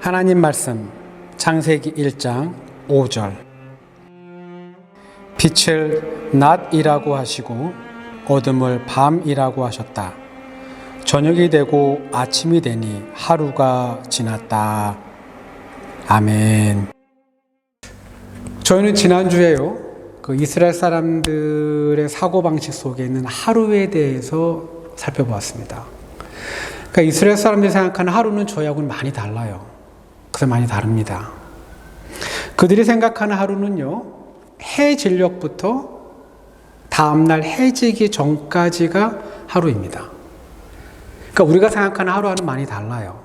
하나님 말씀 창세기 1장 5절. 빛을 낮이라고 하시고 어둠을 밤이라고 하셨다. 저녁이 되고 아침이 되니 하루가 지났다. 아멘. 저희는 지난주에요, 이스라엘 사람들의 사고방식 속에 있는 하루에 대해서 살펴보았습니다. 그러니까 이스라엘 사람들이 생각하는 하루는 저희하고는 많이 달라요. 그래서 많이 다릅니다. 그들이 생각하는 하루는요, 해 진력부터 다음날 해 지기 전까지가 하루입니다. 그러니까 우리가 생각하는 하루와는 많이 달라요.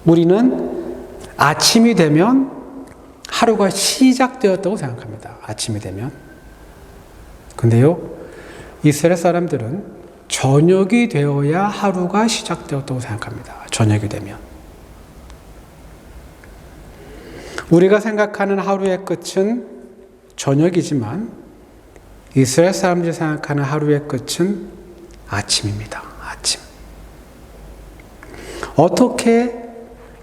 우리는 아침이 되면 하루가 시작되었다고 생각합니다. 아침이 되면. 근데요, 이스라엘 사람들은 저녁이 되어야 하루가 시작되었다고 생각합니다. 저녁이 되면. 우리가 생각하는 하루의 끝은 저녁이지만 이스라엘 사람들이 생각하는 하루의 끝은 아침입니다. 아침. 어떻게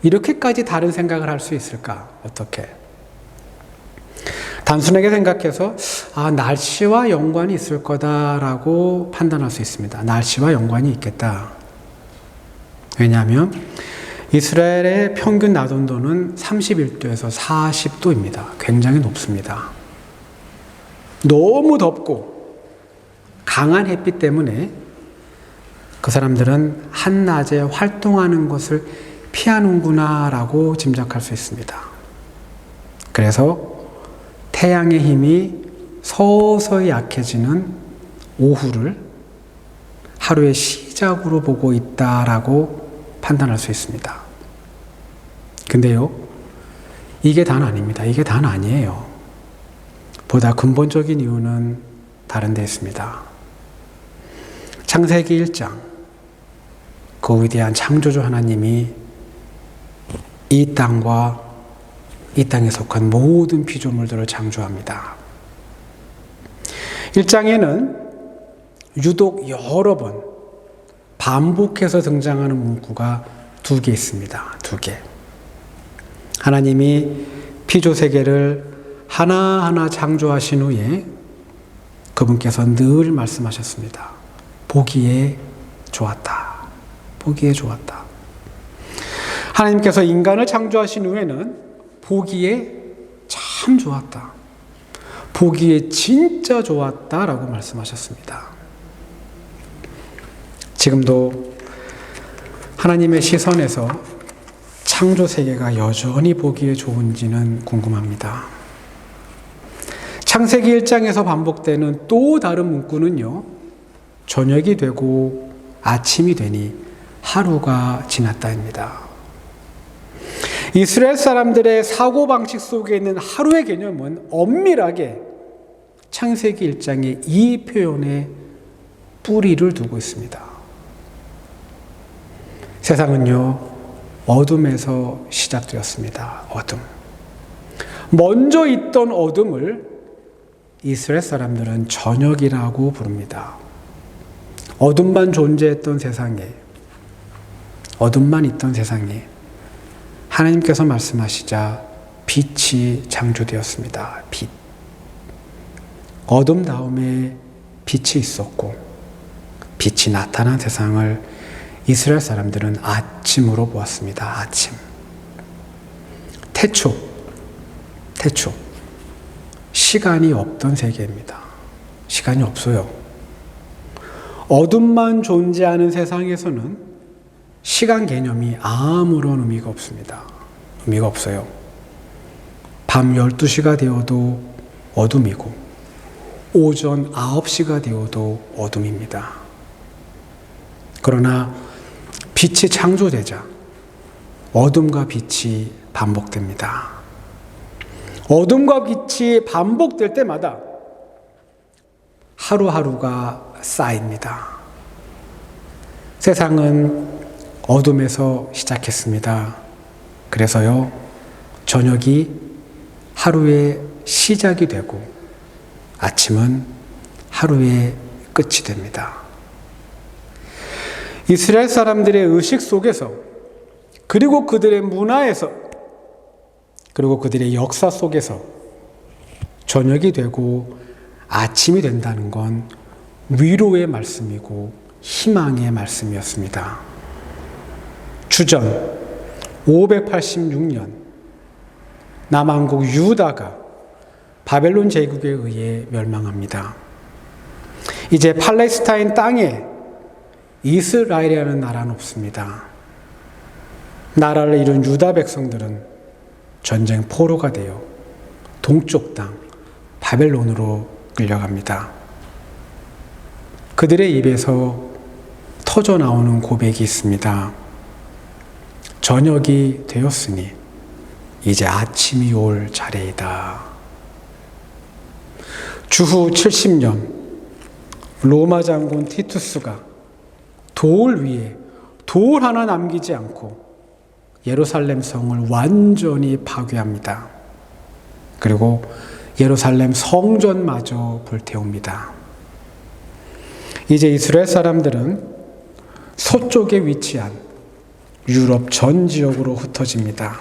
이렇게까지 다른 생각을 할 수 있을까? 어떻게? 단순하게 생각해서 날씨와 연관이 있을 거다라고 판단할 수 있습니다. 날씨와 연관이 있겠다. 왜냐하면 이스라엘의 평균 낮 온도는 31도에서 40도입니다. 굉장히 높습니다. 너무 덥고 강한 햇빛 때문에 그 사람들은 한낮에 활동하는 것을 피하는구나라고 짐작할 수 있습니다. 그래서 태양의 힘이 서서히 약해지는 오후를 하루의 시작으로 보고 있다라고 판단할 수 있습니다. 근데요, 이게 다는 아닙니다. 이게 다는 아니에요. 보다 근본적인 이유는 다른 데 있습니다. 창세기 1장, 그 위대한 창조주 하나님이 이 땅과 이 땅에 속한 모든 피조물들을 창조합니다. 1장에는 유독 여러 번 반복해서 등장하는 문구가 2개 있습니다. 2개. 하나님이 피조 세계를 하나하나 창조하신 후에 그분께서 늘 말씀하셨습니다. 보기에 좋았다. 보기에 좋았다. 하나님께서 인간을 창조하신 후에는 보기에 참 좋았다. 보기에 진짜 좋았다라고 말씀하셨습니다. 지금도 하나님의 시선에서 창조 세계가 여전히 보기에 좋은지는 궁금합니다. 창세기 1장에서 반복되는 또 다른 문구는요, 저녁이 되고 아침이 되니 하루가 지났다입니다. 이스라엘 사람들의 사고방식 속에 있는 하루의 개념은 엄밀하게 창세기 1장의 이 표현에 뿌리를 두고 있습니다. 세상은요, 어둠에서 시작되었습니다. 어둠. 먼저 있던 어둠을 이스라엘 사람들은 저녁이라고 부릅니다. 어둠만 존재했던 세상에, 어둠만 있던 세상에 하나님께서 말씀하시자 빛이 창조되었습니다. 빛. 어둠 다음에 빛이 있었고 빛이 나타난 세상을 이스라엘 사람들은 아침으로 보았습니다. 아침. 태초. 시간이 없던 세계입니다. 시간이 없어요. 어둠만 존재하는 세상에서는 시간 개념이 아무런 의미가 없습니다. 의미가 없어요. 밤 12시가 되어도 어둠이고 오전 9시가 되어도 어둠입니다. 그러나 빛이 창조되자 어둠과 빛이 반복됩니다. 어둠과 빛이 반복될 때마다 하루하루가 쌓입니다. 세상은 어둠에서 시작했습니다. 그래서요, 저녁이 하루의 시작이 되고 아침은 하루의 끝이 됩니다. 이스라엘 사람들의 의식 속에서 그리고 그들의 문화에서, 그리고 그들의 역사 속에서 저녁이 되고 아침이 된다는 건 위로의 말씀이고 희망의 말씀이었습니다. 주전 586년 남왕국 유다가 바벨론 제국에 의해 멸망합니다. 이제 팔레스타인 땅에 이스라엘이라는 나라는 없습니다. 나라를 이룬 유다 백성들은 전쟁 포로가 되어 동쪽 땅 바벨론으로 끌려갑니다. 그들의 입에서 터져 나오는 고백이 있습니다. 저녁이 되었으니 이제 아침이 올 차례이다. 주후 70년 로마 장군 티투스가 돌 위에 돌 하나 남기지 않고 예루살렘 성을 완전히 파괴합니다. 그리고 예루살렘 성전마저 불태웁니다. 이제 이스라엘 사람들은 서쪽에 위치한 유럽 전 지역으로 흩어집니다.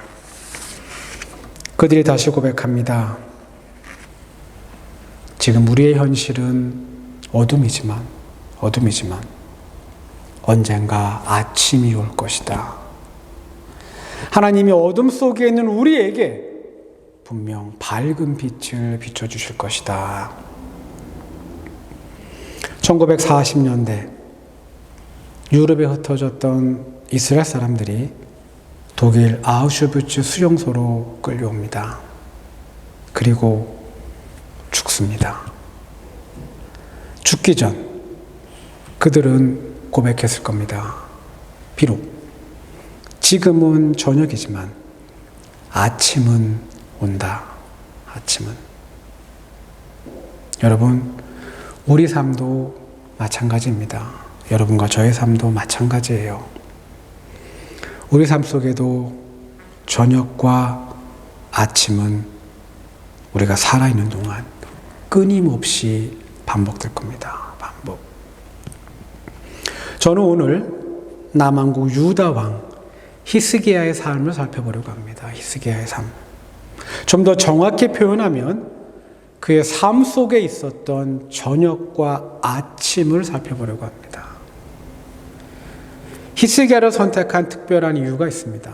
그들이 다시 고백합니다. 지금 우리의 현실은 어둠이지만 언젠가 아침이 올 것이다. 하나님이 어둠 속에 있는 우리에게 분명 밝은 빛을 비춰주실 것이다. 1940년대 유럽에 흩어졌던 이스라엘 사람들이 독일 아우슈비츠 수용소로 끌려옵니다. 그리고 죽습니다. 죽기 전 그들은 고백했을 겁니다. 비록 지금은 저녁이지만 아침은 온다. 아침은. 여러분, 우리 삶도 마찬가지입니다. 여러분과 저의 삶도 마찬가지예요. 우리 삶 속에도 저녁과 아침은 우리가 살아있는 동안 끊임없이 반복될 겁니다. 반복. 저는 오늘 남왕국 유다 왕 히스기야의 삶을 살펴보려고 합니다. 히스기야의 삶. 좀 더 정확히 표현하면 그의 삶 속에 있었던 저녁과 아침을 살펴보려고 합니다. 히스기야를 선택한 특별한 이유가 있습니다.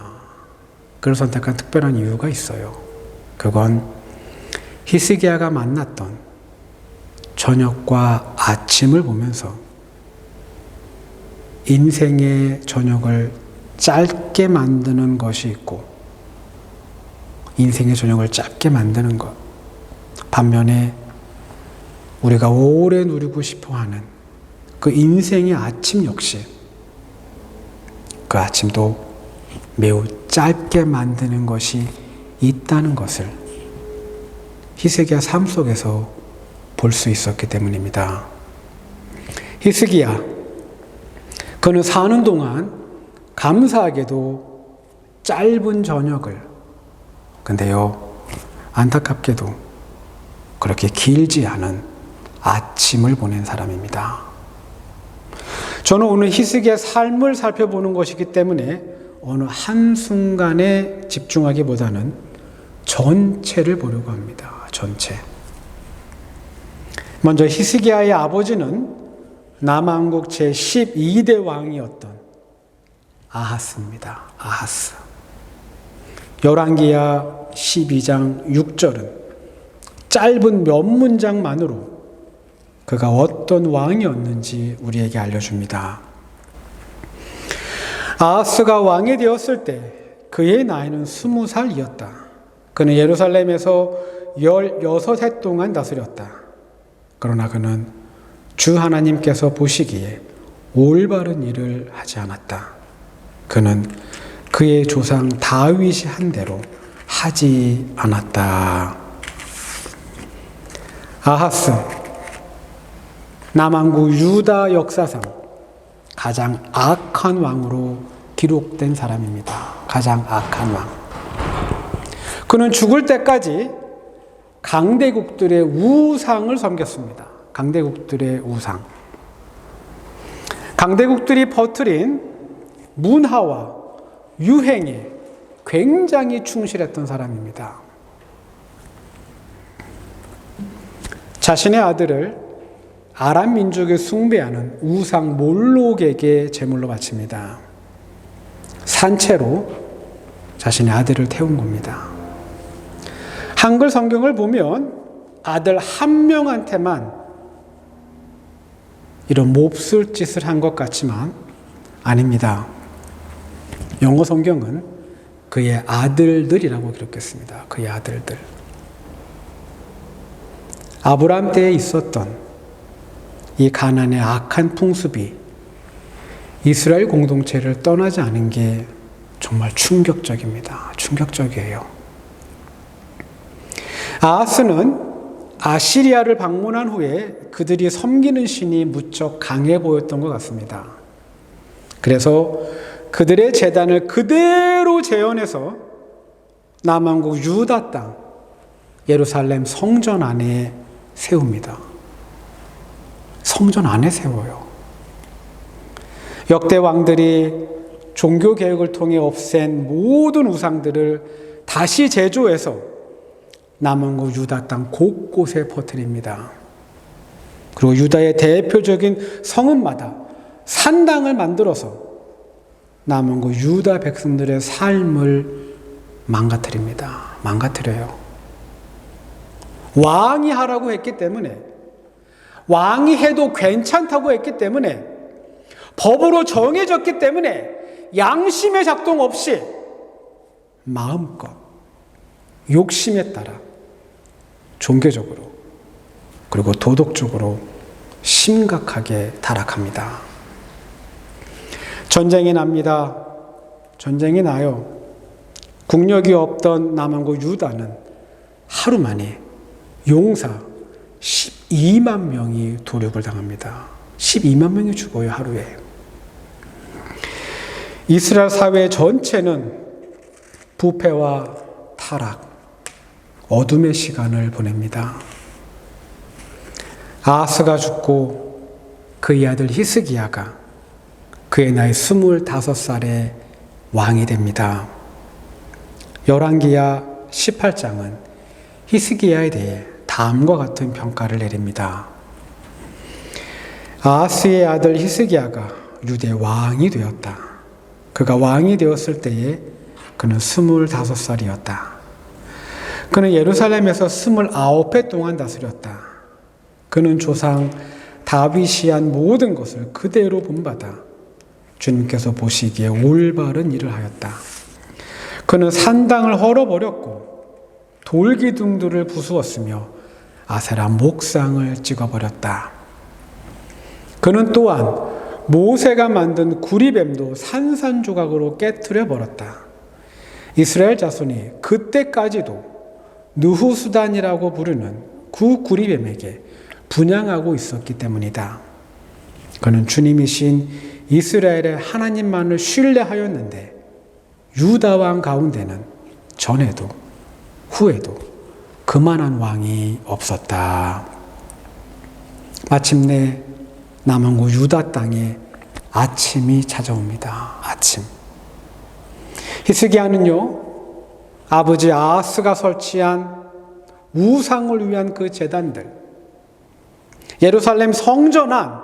그를 선택한 특별한 이유가 있어요. 그건 히스기야가 만났던 저녁과 아침을 보면서 인생의 저녁을 짧게 만드는 것이 있고 인생의 저녁을 짧게 만드는 것, 반면에 우리가 오래 누리고 싶어하는 그 인생의 아침 역시 그 아침도 매우 짧게 만드는 것이 있다는 것을 히스기야 삶 속에서 볼 수 있었기 때문입니다. 히스기야, 그는 사는 동안 감사하게도 짧은 저녁을, 근데요 안타깝게도 그렇게 길지 않은 아침을 보낸 사람입니다. 저는 오늘 히스기야의 삶을 살펴보는 것이기 때문에 어느 한순간에 집중하기보다는 전체를 보려고 합니다. 전체. 먼저 히스기야의 아버지는 남왕국 제12대 왕이었던 아하스입니다. 아하스. 열왕기야 12장 6절은 짧은 몇 문장만으로 그가 어떤 왕이었는지 우리에게 알려줍니다. 아하스가 왕이 되었을 때 그의 나이는 20살이었다. 그는 예루살렘에서 16해 동안 다스렸다. 그러나 그는 주 하나님께서 보시기에 올바른 일을 하지 않았다. 그는 그의 조상 다윗이 한 대로 하지 않았다. 아하스, 남왕국 유다 역사상 가장 악한 왕으로 기록된 사람입니다. 가장 악한 왕. 그는 죽을 때까지 강대국들의 우상을 섬겼습니다. 강대국들의 우상. 강대국들이 퍼뜨린 문화와 유행에 굉장히 충실했던 사람입니다. 자신의 아들을 아람 민족에 숭배하는 우상 몰록에게 제물로 바칩니다. 산채로 자신의 아들을 태운 겁니다. 한글 성경을 보면 아들 한 명한테만 이런 몹쓸 짓을 한 것 같지만 아닙니다. 영어 성경은 그의 아들들이라고 기록했습니다. 그의 아들들. 아브라함 때에 있었던 이 가나안의 악한 풍습이 이스라엘 공동체를 떠나지 않은 게 정말 충격적입니다. 충격적이에요. 아하스는 아시리아를 방문한 후에 그들이 섬기는 신이 무척 강해 보였던 것 같습니다. 그래서 그들의 제단을 그대로 재현해서 남왕국 유다 땅 예루살렘 성전 안에 세웁니다. 성전 안에 세워요. 역대 왕들이 종교 개혁을 통해 없앤 모든 우상들을 다시 제조해서 남왕국 유다 땅 곳곳에 퍼뜨립니다. 그리고 유다의 대표적인 성읍마다 산당을 만들어서 남왕국 유다 백성들의 삶을 망가뜨려요. 왕이 하라고 했기 때문에, 왕이 해도 괜찮다고 했기 때문에, 법으로 정해졌기 때문에 양심의 작동 없이 마음껏 욕심에 따라 종교적으로 그리고 도덕적으로 심각하게 타락합니다. 전쟁이 납니다. 전쟁이 나요. 국력이 없던 남왕국 유다는 하루 만에 용사 12만 명이 도륙을 당합니다. 12만 명이 죽어요, 하루에. 이스라엘 사회 전체는 부패와 타락, 어둠의 시간을 보냅니다. 아하스가 죽고 그의 아들 히스기야가 그의 나이 25살에 왕이 됩니다. 열왕기하 18장은 히스기야에 대해 다음과 같은 평가를 내립니다. 아하스의 아들 히스기야가 유대 왕이 되었다. 그가 왕이 되었을 때에 그는 25살이었다. 그는 예루살렘에서 29해 동안 다스렸다. 그는 조상 다윗이 한 모든 것을 그대로 본받아 주님께서 보시기에 올바른 일을 하였다. 그는 산당을 헐어버렸고 돌기둥들을 부수었으며 아세라 목상을 찍어버렸다. 그는 또한 모세가 만든 구리뱀도 산산조각으로 깨트려 버렸다. 이스라엘 자손이 그때까지도 느후수단이라고 부르는 그 구리뱀에게 분향하고 있었기 때문이다. 그는 주님이신 이스라엘의 하나님만을 신뢰하였는데 유다 왕 가운데는 전에도 후에도 그만한 왕이 없었다. 마침내 남왕국 유다 땅에 아침이 찾아옵니다. 아침. 히스기야는요, 아버지 아하스가 설치한 우상을 위한 그 제단들, 예루살렘 성전 안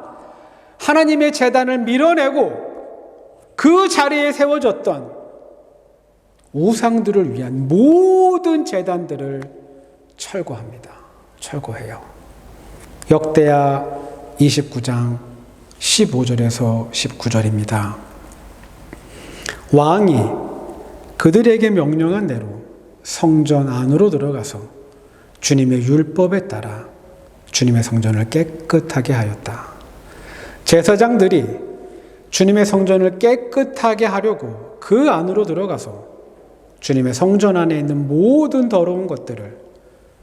하나님의 제단을 밀어내고 그 자리에 세워졌던 우상들을 위한 모든 제단들을 철거합니다. 철거해요. 역대하 29장 15절에서 19절입니다. 왕이 그들에게 명령한 대로 성전 안으로 들어가서 주님의 율법에 따라 주님의 성전을 깨끗하게 하였다. 제사장들이 주님의 성전을 깨끗하게 하려고 그 안으로 들어가서 주님의 성전 안에 있는 모든 더러운 것들을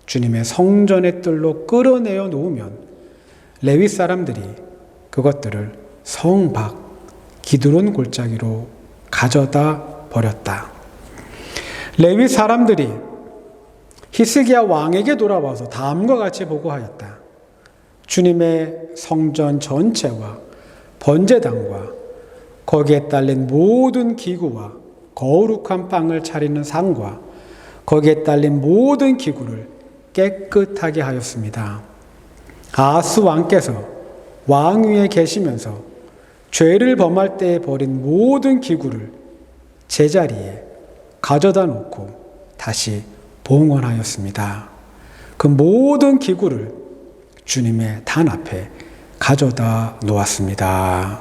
주님의 성전의 뜰로 끌어내어 놓으면 레위 사람들이 그것들을 성 밖 기드론 골짜기로 가져다 버렸다. 레위 사람들이 히스기야 왕에게 돌아와서 다음과 같이 보고하였다. 주님의 성전 전체와 번제단과 거기에 딸린 모든 기구와 거룩한 빵을 차리는 상과 거기에 딸린 모든 기구를 깨끗하게 하였습니다. 아하스 왕께서 왕위에 계시면서 죄를 범할 때에 버린 모든 기구를 제자리에 가져다 놓고 다시 봉헌하였습니다. 그 모든 기구를 주님의 단 앞에 가져다 놓았습니다.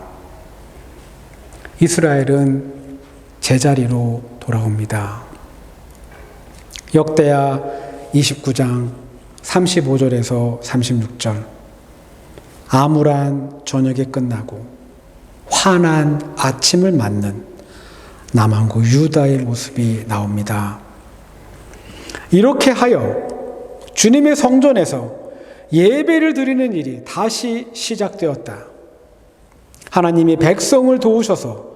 이스라엘은 제자리로 돌아옵니다. 역대하 29장 35절에서 36절. 암울한 저녁이 끝나고 환한 아침을 맞는 남왕국 유다의 모습이 나옵니다. 이렇게 하여 주님의 성전에서 예배를 드리는 일이 다시 시작되었다. 하나님이 백성을 도우셔서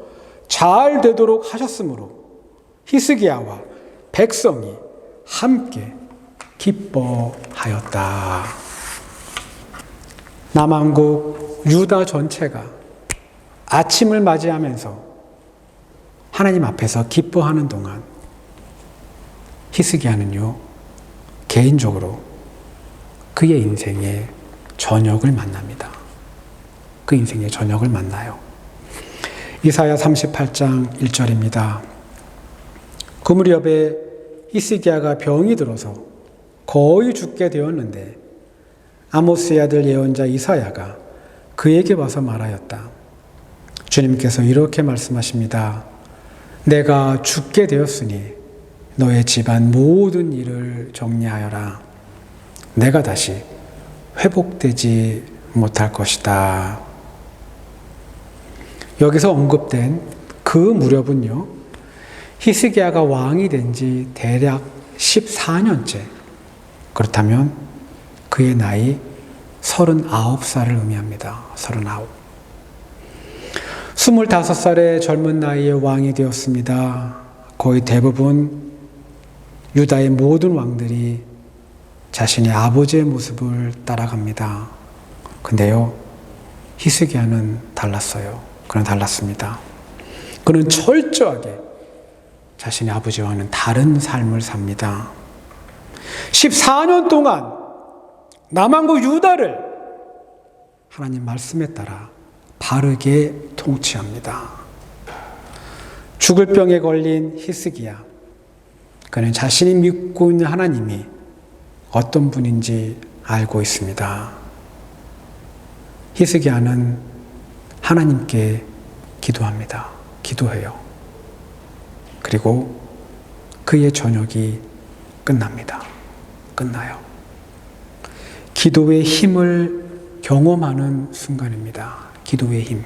잘 되도록 하셨으므로 히스기야와 백성이 함께 기뻐하였다. 남왕국 유다 전체가 아침을 맞이하면서 하나님 앞에서 기뻐하는 동안 히스기야는요, 개인적으로 그의 인생의 저녁을 만납니다. 그 인생의 저녁을 만나요. 이사야 38장 1절입니다. 그 무렵에 히스기야가 병이 들어서 거의 죽게 되었는데 아모스의 아들 예언자 이사야가 그에게 와서 말하였다. 주님께서 이렇게 말씀하십니다. 내가 죽게 되었으니 너의 집안 모든 일을 정리하여라. 내가 다시 회복되지 못할 것이다. 여기서 언급된 그 무렵은요, 히스기야가 왕이 된 지 대략 14년째. 그렇다면 그의 나이 39살을 의미합니다. 39. 25살의 젊은 나이에 왕이 되었습니다. 거의 대부분 유다의 모든 왕들이 자신의 아버지의 모습을 따라갑니다. 근데요, 히스기야는 달랐어요. 그는 달랐습니다. 그는 철저하게 자신의 아버지와는 다른 삶을 삽니다. 14년 동안 남왕국 유다를 하나님 말씀에 따라 바르게 통치합니다. 죽을 병에 걸린 히스기야. 그는 자신이 믿고 있는 하나님이 어떤 분인지 알고 있습니다. 히스기야는 하나님께 기도합니다. 기도해요. 그리고 그의 저녁이 끝납니다. 끝나요. 기도의 힘을 경험하는 순간입니다. 기도의 힘.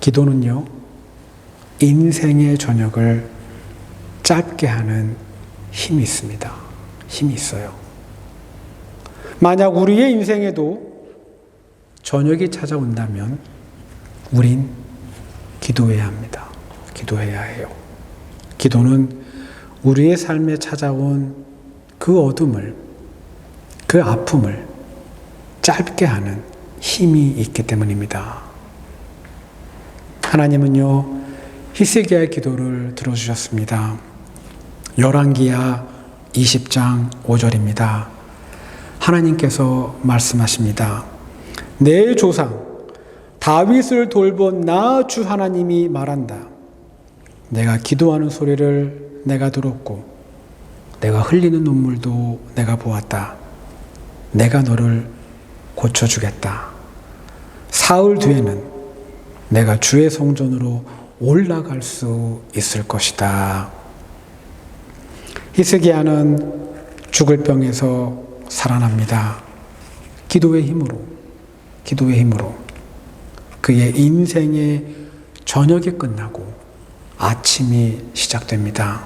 기도는요, 인생의 저녁을 짧게 하는 힘이 있습니다. 힘이 있어요. 만약 우리의 인생에도 저녁이 찾아온다면 우린 기도해야 합니다. 기도해야 해요. 기도는 우리의 삶에 찾아온 그 어둠을, 그 아픔을 짧게 하는 힘이 있기 때문입니다. 하나님은요, 히스기야의 기도를 들어주셨습니다. 열왕기하 20장 5절입니다. 하나님께서 말씀하십니다. 내 조상 다윗을 돌본 나 주 하나님이 말한다. 내가 기도하는 소리를 내가 들었고 내가 흘리는 눈물도 내가 보았다. 내가 너를 고쳐주겠다. 사흘 뒤에는 내가 주의 성전으로 올라갈 수 있을 것이다. 히스기야는 죽을 병에서 살아납니다. 기도의 힘으로, 기도의 힘으로 그의 인생의 저녁이 끝나고 아침이 시작됩니다.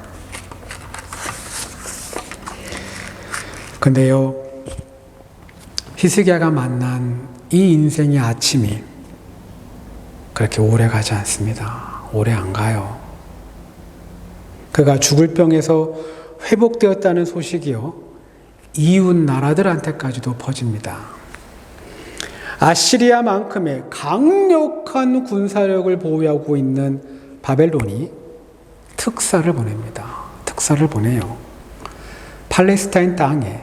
근데요, 히스기야가 만난 이 인생의 아침이 그렇게 오래 가지 않습니다. 오래 안 가요. 그가 죽을 병에서 회복되었다는 소식이요, 이웃 나라들한테까지도 퍼집니다. 아시리아만큼의 강력한 군사력을 보유하고 있는 바벨론이 특사를 보냅니다. 특사를 보내요. 팔레스타인 땅에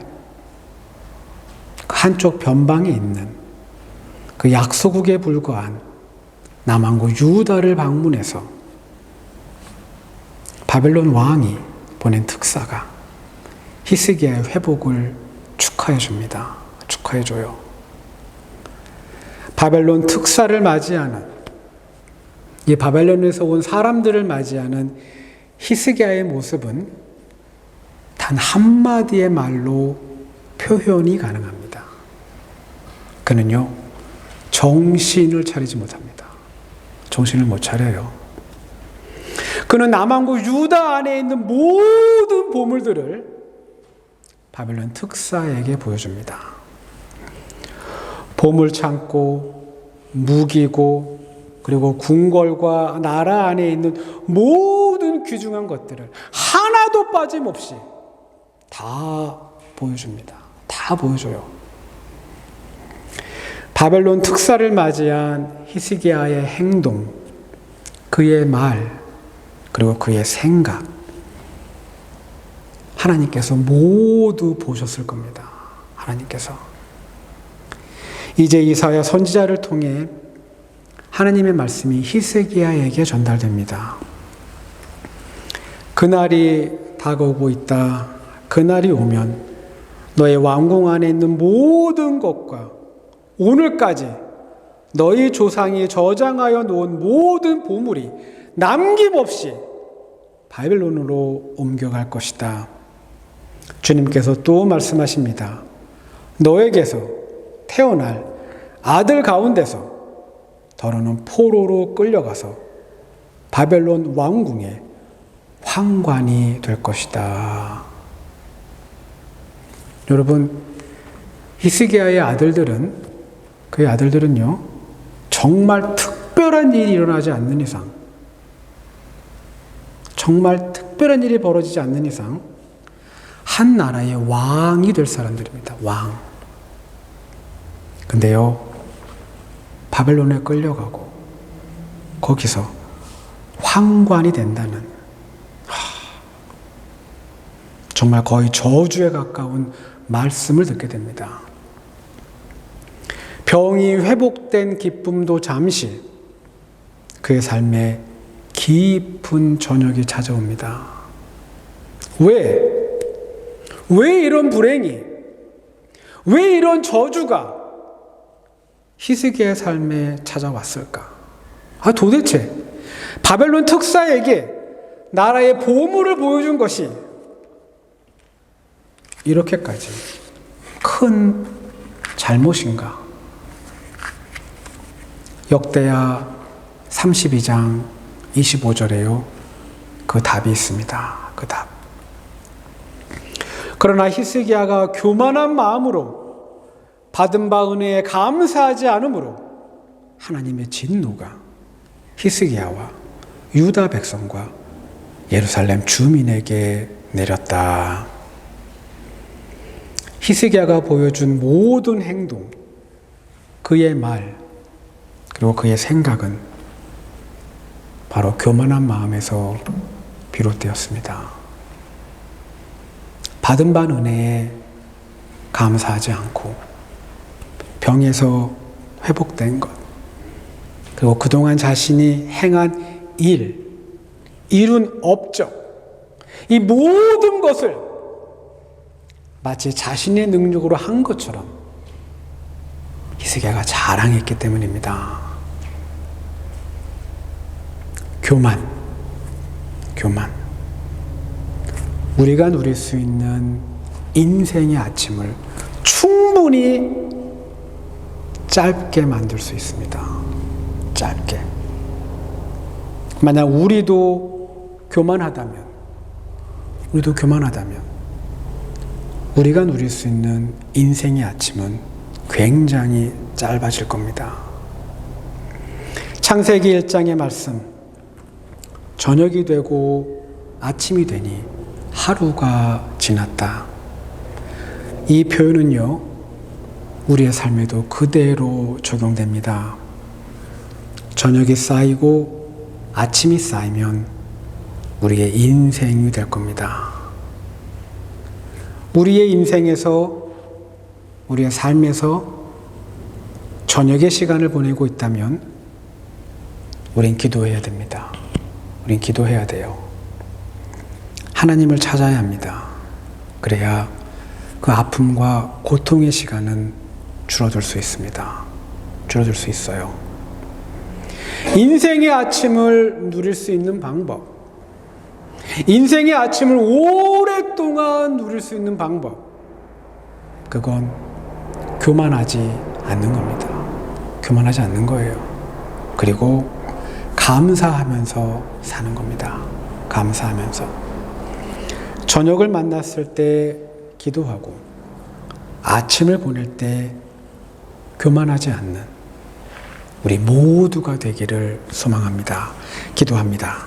한쪽 변방에 있는 그 약소국에 불과한 남왕국 유다를 방문해서 바벨론 왕이 보낸 특사가 히스기야의 회복을 축하해 줍니다. 축하해 줘요. 바벨론 특사를 맞이하는, 이 바벨론에서 온 사람들을 맞이하는 히스기야의 모습은 단 한마디의 말로 표현이 가능합니다. 그는요, 정신을 차리지 못합니다. 정신을 못 차려요. 그는 남왕국 유다 안에 있는 모든 보물들을 바벨론 특사에게 보여줍니다. 보물창고, 무기고, 그리고 궁궐과 나라 안에 있는 모든 귀중한 것들을 하나도 빠짐없이 다 보여줍니다. 다 보여줘요. 바벨론 특사를 맞이한 히스기야의 행동, 그의 말, 그리고 그의 생각, 하나님께서 모두 보셨을 겁니다. 하나님께서. 이제 이사야 선지자를 통해 하나님의 말씀이 히스기야에게 전달됩니다. 그날이 다가오고 있다. 그날이 오면 너의 왕궁 안에 있는 모든 것과 오늘까지 너희 조상이 저장하여 놓은 모든 보물이 남김없이 바벨론으로 옮겨갈 것이다. 주님께서 또 말씀하십니다. 너에게서 태어날 아들 가운데서 더러는 포로로 끌려가서 바벨론 왕궁의 황관이 될 것이다. 여러분, 히스기야의 아들들은, 그의 아들들은요, 정말 특별한 일이 일어나지 않는 이상, 정말 특별한 일이 벌어지지 않는 이상 한 나라의 왕이 될 사람들입니다. 왕. 근데요, 바벨론에 끌려가고 거기서 황관이 된다는, 정말 거의 저주에 가까운 말씀을 듣게 됩니다. 병이 회복된 기쁨도 잠시, 그의 삶에 깊은 저녁이 찾아옵니다. 왜 이런 불행이, 왜 이런 저주가 히스기야의 삶에 찾아왔을까? 도대체 바벨론 특사에게 나라의 보물을 보여준 것이 이렇게까지 큰 잘못인가? 역대하 32장 25절에요. 그 답이 있습니다. 그 답. 그러나 히스기야가 교만한 마음으로 받은 바 은혜에 감사하지 않으므로 하나님의 진노가 히스기야와 유다 백성과 예루살렘 주민에게 내렸다. 히스기야가 보여준 모든 행동, 그의 말, 그리고 그의 생각은 바로 교만한 마음에서 비롯되었습니다. 받은 바 은혜에 감사하지 않고 병에서 회복된 것, 그리고 그동안 자신이 행한 일, 이룬 업적, 이 모든 것을 마치 자신의 능력으로 한 것처럼 히스기야가 자랑했기 때문입니다. 교만. 우리가 누릴 수 있는 인생의 아침을 충분히 짧게 만들 수 있습니다. 짧게. 만약 우리도 교만하다면 우리가 누릴 수 있는 인생의 아침은 굉장히 짧아질 겁니다. 창세기 1장의 말씀, 저녁이 되고 아침이 되니 하루가 지났다. 이 표현은요, 우리의 삶에도 그대로 적용됩니다. 저녁이 쌓이고 아침이 쌓이면 우리의 인생이 될 겁니다. 우리의 인생에서, 우리의 삶에서 저녁의 시간을 보내고 있다면 우린 기도해야 됩니다. 우린 기도해야 돼요. 하나님을 찾아야 합니다. 그래야 그 아픔과 고통의 시간은 줄어들 수 있습니다. 줄어들 수 있어요. 인생의 아침을 누릴 수 있는 방법, 인생의 아침을 오랫동안 누릴 수 있는 방법, 그건 교만하지 않는 겁니다. 교만하지 않는 거예요. 그리고 감사하면서 사는 겁니다. 감사하면서. 저녁을 만났을 때 기도하고 아침을 보낼 때 교만하지 않는 우리 모두가 되기를 소망합니다. 기도합니다.